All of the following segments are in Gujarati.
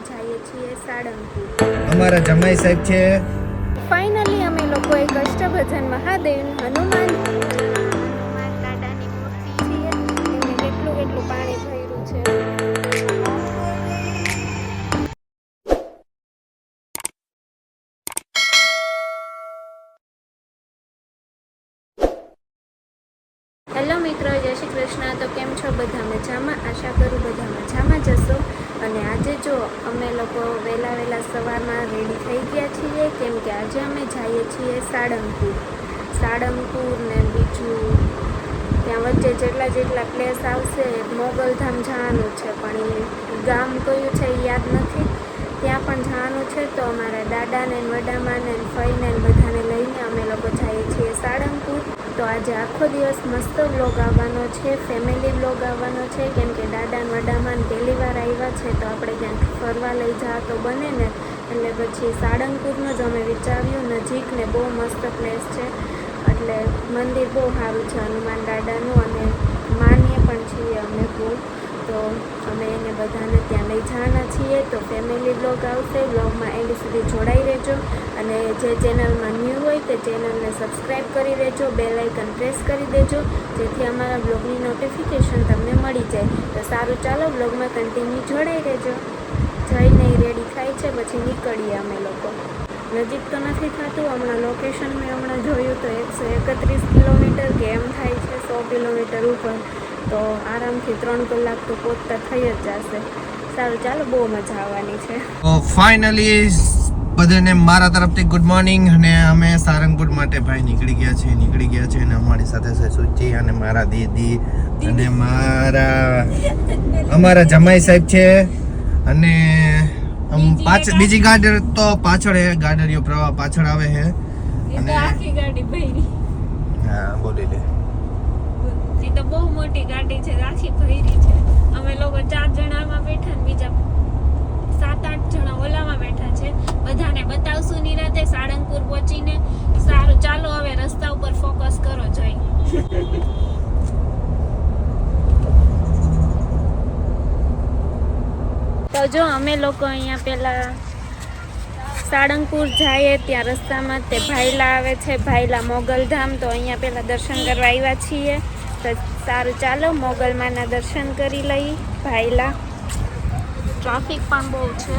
જઈએ છીએ સાળંગપુર. અમારા જમાઈ સાહેબ છે. ફાઇનલી અમે લોકોએ કષ્ટભંજન મહાદેવ હનુમાન દાદાની મૂર્તિ છે એમને કેટલું પાણી ભર્યું છે. હેલો મિત્રો, જય શ્રી કૃષ્ણ. તો કેમ છો બધા? મજામાં? આશા કરું બધા મજામાં જશો. અને આજે જો અમે લોકો વહેલા સવારમાં રેડી થઈ ગયા છીએ, કેમ કે આજે અમે જઈએ છીએ સાળંગપુર ને બીજું ત્યાં વચ્ચે જેટલા પ્લેસ આવશે મોગલધામ જવાનું છે, પણ એ ગામ કયું છે એ યાદ નથી. ત્યાં પણ જવાનું છે. તો અમારા દાદાને વડામાને ફઈને બધાને લઈને અમે લોકો જઈએ છીએ સાળંગપુર. તો આજે આખો દિવસ મસ્ત વ્લોગ આવવાનો છે, ફેમિલી વ્લોગ આવવાનો છે, કેમ કે દાદા અને વડામાન પહેલી વાર આવ્યા છે તો આપણે ક્યાંક ફરવા લઈ જા તો બને ને. એટલે પછી સાળંગપુરનું જ અમે વિચાર્યું, નજીક ને બહુ મસ્ત પ્લેસ છે, એટલે મંદિર બહુ સારું છે હનુમાન દાદાનું, અને માનીએ પણ છીએ અમે બહુ. તો અમે એને બધાને ત્યાં લઈ જવાના છીએ. તો ફેમિલી વ્લોગ આવશે, વ્લોગમાં એન્ડ સુધી જોડાઈ રહેજો. અને જે ચેનલમાં ન્યૂ હોય તે ચેનલને સબસ્ક્રાઈબ કરી દેજો, બેલ આઇકન પ્રેસ કરી દેજો, જેથી અમારા વ્લોગની નોટિફિકેશન તમને મળી જાય. તો સારું, ચાલો વ્લોગમાં કન્ટિન્યુ જોડાઈ રહેજો. જઈને રેડી થાય છે, પછી નીકળીએ અમે લોકો. નજીક તો નથી થતું, હમણાં લોકેશન મેં જોયું તો 131 કિલોમીટર કે એમ થાય છે, 100 કિલોમીટર ઉપર. તો આરામથી 3 કલાક તો પહોંચતા થઈ જ જશે. સારું, ચાલો, બહુ મજા આવવાની છે. તો ફાઇનલી બધાને મારા તરફથી ગુડ મોર્નિંગ. અને અમે સારંગપુર માટે ભાઈ નીકળી ગયા છે અને અમારી સાથે છે સુચી અને મારા દીદી અને અમારા જમાઈ સાહેબ છે. અને બીજી ગાડી તો પાછળ હે, ગાડીઓ પ્રવાહ પાછળ આવે છે. અને આખી ગાડી ભરી. હા, બોલી લે. એ તો બહુ મોટી ગાડી છે, આખી ભરી છે. અમે લોકો 4 જણા આમાં બેઠા ને બીજા 7-8 જણા ઓલામાં બેઠા છે. બધાને બતાવશું નિરાતે સાળંગપુર પહોંચીને. સારું, ચાલો હવે રસ્તા ઉપર ફોકસ કરો. જઈ તો જો અમે લોકો અહીંયા પેલા સાળંગપુર જઈએ ત્યાં રસ્તામાં તે ભાઈલા આવે છે, ભાઈલા મોગલધામ. તો અહીંયા પેલા દર્શન કરવા આવ્યા છીએ. તો સારું, ચાલો મોગલમાના દર્શન કરી લઈ. ભાઈલા ટ્રાફિક પણ બહુ છે.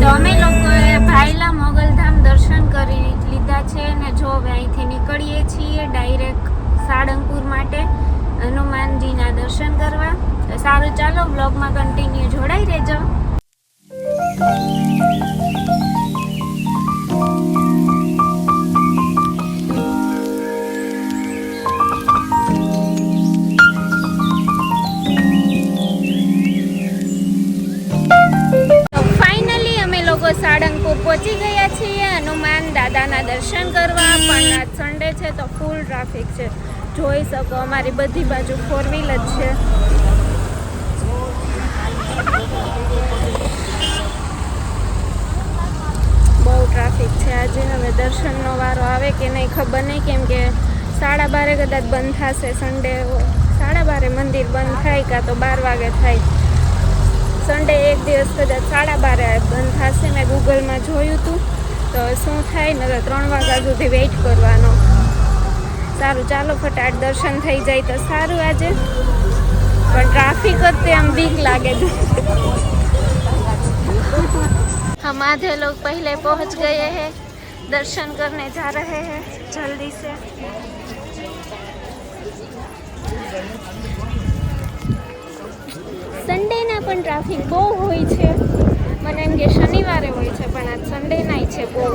તો અમે લોકોએ ભાઈલા મોગલધામ દર્શન કરી લીધા છે ને જો હવે અહીંથી નીકળીએ છીએ ડાયરેક્ટ સાળંગપુર માટે હનુમાનજીના દર્શન કરવા. તો સારું, ચાલો વ્લોગમાં કન્ટિન્યુ જોડાઈ રહેજો. સાળંગપુર પહોંચી ગયા છીએ હનુમાન દાદાના દર્શન કરવા. પણ આજ સન્ડે છે તો ફૂલ ટ્રાફિક છે, જોઈ શકો. અમારી બધી બાજુ 4 વ્હીલ જ છે. બહુ ટ્રાફિક છે આજે. હવે દર્શનનો વારો આવે કે નહીં ખબર નહીં, કેમ કે 12:30 કદાચ બંધ થશે. સન્ડે 12:30 મંદિર બંધ થાય, કાં તો 12 વાગે થાય. સન્ડે એક દિવસ કદાચ 12:30 બંધ થશે. મેં ગૂગલમાં જોયું હતું. તો શું થાય ને, 3 વાગ્યા સુધી વેઇટ કરવાનો. સારું, ચાલો ફટાફટ દર્શન થઈ જાય તો સારું. આજે પણ ટ્રાફિક જ તે આમ બીક લાગે છે. हम आधे लोग पहले पहुंच गए हैं, दर्शन करने जा रहे हैं जल्दी से. સન્ડેના પણ ટ્રાફિક બહુ હોય છે. મને એમ કે શનિવારે હોય છે, પણ આજ સન્ડેના છે બહુ.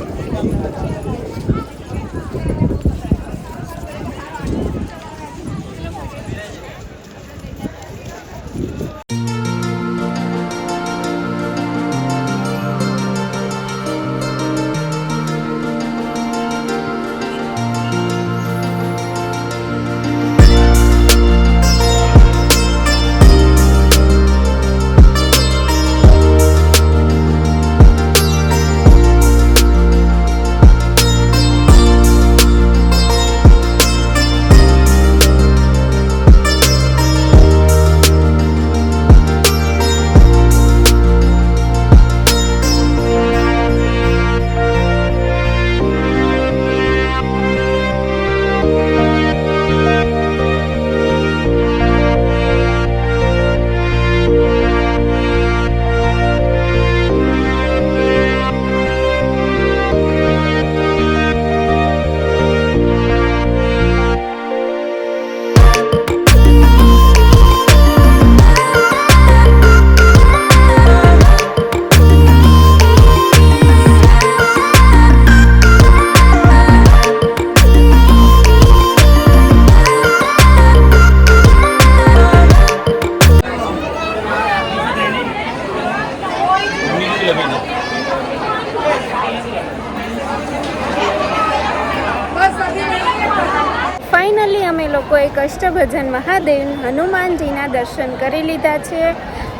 ફાઇનલી અમે લોકોએ કષ્ટભજન મહાદેવ હનુમાનજીના દર્શન કરી લીધા છે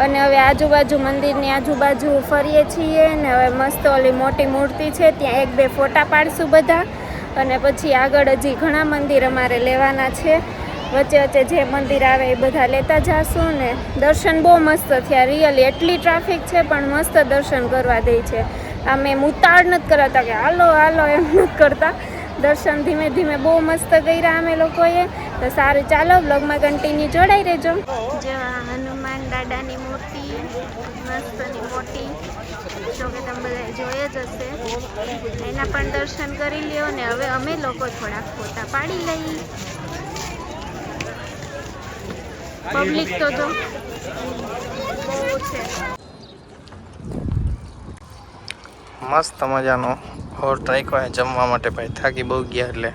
અને હવે આજુબાજુ મંદિરની આજુબાજુ ફરીએ છીએ ને હવે મસ્ત ઓલી મોટી મૂર્તિ છે ત્યાં એક બે ફોટા પાડશું બધા અને પછી આગળ હજી ઘણા મંદિર અમારે લેવાના છે. વચ્ચે વચ્ચે જે મંદિર આવે એ બધા લેતા જાશું ને દર્શન બહુ મસ્ત થયા રિયલી. એટલી ટ્રાફિક છે પણ મસ્ત દર્શન કરવા દે છે. આમે ઉતાળ નથી કરાતા કે હાલો હાલો એમ નથી કરતા. દર્શન ધીમે ધીમે બહુ મસ્ત કર્યા અમે લોકોએ. તો સારું ચાલો બ્લોગમાં કન્ટિન્યુ જોડાઈ રહેજો. જેવા હનુમાન દાદાની મૂર્તિ મસ્તની મોટી જો કે તમે બધા જોઈ જ હશે. એના પણ દર્શન કરી લ્યો ને હવે અમે લોકો થોડા ફોટા પાડી લઈએ. પબ્લિક તો જો બહુ છે. મસ્ત મજાનો હોટ રાખ્યો છે જમવા માટે ભાઈ. થાકી બહુ ગયા એટલે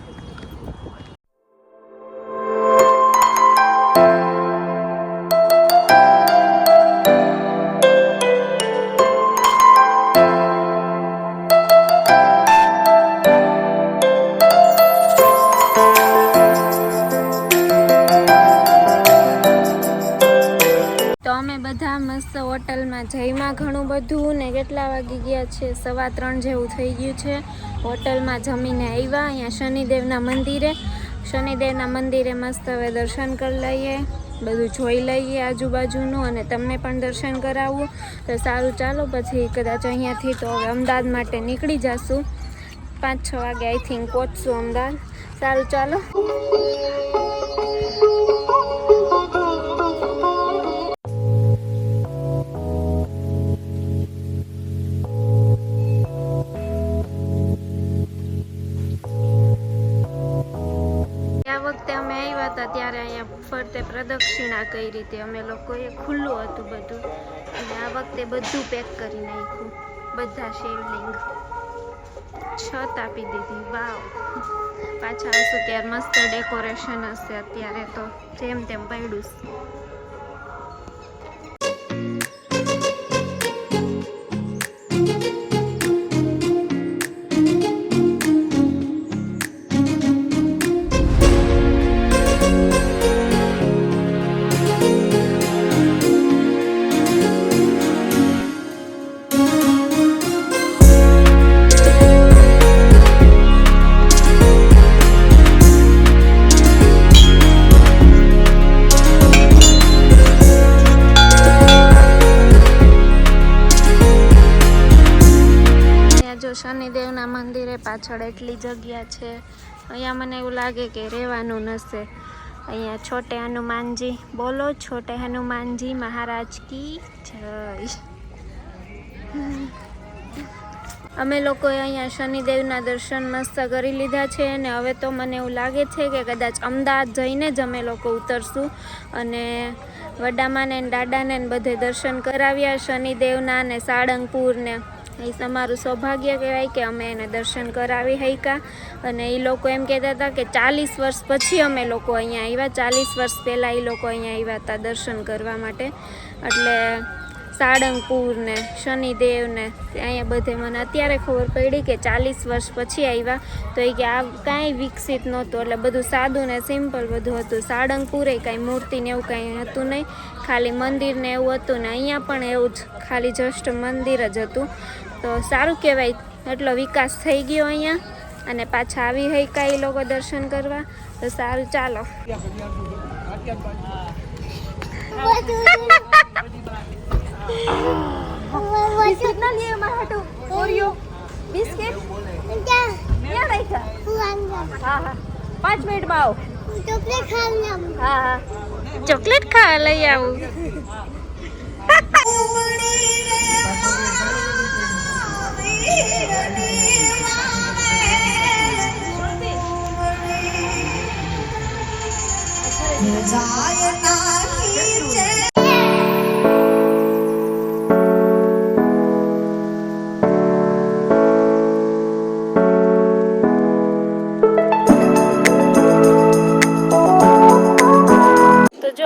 બધા મસ્ત હોટલમાં જઈમાં ઘણું બધું ને કેટલા વાગી ગયા છે 3:15 જેવું થઈ ગયું છે. હોટલમાં જમીને આવ્યા અહીંયા શનિદેવના મંદિરે મસ્ત હવે દર્શન કરી લઈએ, બધું જોઈ લઈએ આજુબાજુનું અને તમને પણ દર્શન કરાવવું. તો સારું ચાલો પછી કદાચ અહીંયાથી તો હવે અમદાવાદ માટે નીકળી જશું. 5-6 વાગે આઈ થિંક પહોંચશું અમદાવાદ. સારું ચાલો. ત્યારે અહીંયા ફરતે પ્રદક્ષિણા કઈ રીતે અમે લોકોએ ખુલ્લું હતું બધું અને આ વખતે બધું પેક કરી નાખ્યું. બધા શિવલિંગ છત આપી દીધી. વાવ. પાછા આવશું ત્યારે મસ્ત ડેકોરેશન હશે. અત્યારે તો જેમ તેમ પડ્યું. શનિદેવના મંદિરે પાછળ એટલી જગ્યા છે. અહીંયા મને એવું લાગે કે રહેવાનું નશે. અહીંયા છોટે હનુમાનજી બોલો, છોટે હનુમાનજી મહારાજ કી જય. અમે લોકોએ અહીંયા શનિદેવના દર્શન મસ્ત કરી લીધા છે અને હવે તો મને એવું લાગે છે કે કદાચ અમદાવાદ જઈને જ અમે લોકો ઉતરશું અને વડામાને દાદાને બધે દર્શન કરાવ્યા શનિદેવના ને સાળંગપુર ને. એ તમારું સૌભાગ્ય કહેવાય કે અમે એને દર્શન કરાવી હૈકા. અને એ લોકો એમ કહેતા હતા કે 40 વર્ષ પછી અમે લોકો અહીંયા આવ્યા. 40 વર્ષ પહેલાં એ લોકો અહીંયા આવ્યા હતા દર્શન કરવા માટે. એટલે સાળંગપુર ને શનિદેવ ને અહીંયા બધે મને અત્યારે ખબર પડી કે 40 વર્ષ પછી આવ્યા. તો એ કે આ કાંઈ વિકસિત નહોતું, એટલે બધું સાદું ને સિમ્પલ બધું હતું. સાળંગપુરે કાંઈ મૂર્તિ ને એવું કાંઈ હતું નહીં, ખાલી મંદિર ને એવું હતું ને અહીંયા પણ એવું જ ખાલી જસ્ટ મંદિર જ હતું. તો સારું કહેવાય, એટલો વિકાસ થઈ ગયો અહીંયા અને પાછા આવી હૈકા એ લોકો દર્શન કરવા. તો સારું ચાલો. बिस्किट ना लिए हमारे हटो ओरियो बिस्किट क्या रखा हाँ हाँ 5 मिनट में आओ. चॉकलेट खा हाँ हाँ चॉकलेट खा लई आऊँ.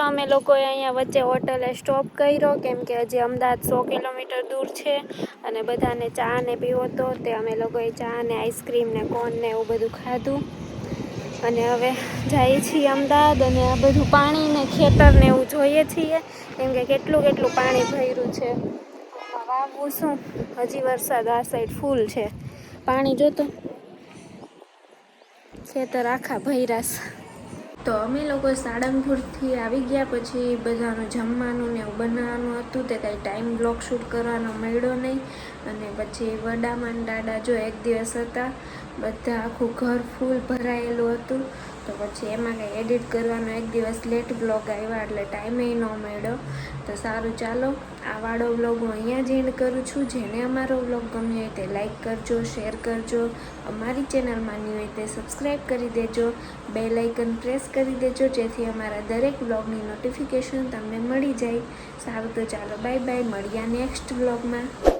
અમે લોકોએ અહીંયા વચ્ચે હોટલે સ્ટોપ કર્યો કેમ કે હજી અમદાવાદ 100 કિલોમીટર દૂર છે અને બધાને ચા ને પીવો તો તે અમે લોકોએ ચા ને આઈસ્ક્રીમ ને કોન ને એવું બધું ખાધું અને હવે જઈએ છીએ અમદાવાદ અને આ બધું પાણી ને ખેતર ને એવું જોઈએ છીએ કેમ કે કેટલું પાણી ભર્યું છે. વાવવું શું, હજી વરસાદ આ સાઈડ ફૂલ છે, પાણી જોતો ખેતર આખા ભૈરાસ. તો અમે લોકો સાળંગપુરથી આવી ગયા પછી બધાનું જમવાનું ને એવું બનાવવાનું હતું તે કાંઈ ટાઈમ બ્લોગ શૂટ કરવાનો મળ્યો નહીં. અને પછી વડામાં દાડા જો એક દિવસ હતા, બધા આખું ઘર ફૂલ ભરાયેલું હતું. તો પછી એમાં કંઈ એડિટ કરવાનો એક દિવસ લેટ બ્લોગ આવ્યા એટલે ટાઈમે ન મળ્યો. તો સારું ચાલો, આ વાળો બ્લોગ હું અહીંયા જ એન્ડ કરું છું. જેને અમારો બ્લોગ ગમ્યો હોય તે લાઈક કરજો, શેર કરજો, અમારી ચેનલમાં ન્યૂ હોય તે સબસ્ક્રાઈબ કરી દેજો, બેલ આઇકન પ્રેસ કરી દેજો જેથી અમારા દરેક બ્લોગની નોટિફિકેશન તમને મળી જાય. સારું તો ચાલો, બાય બાય, મળ્યા નેક્સ્ટ બ્લોગમાં.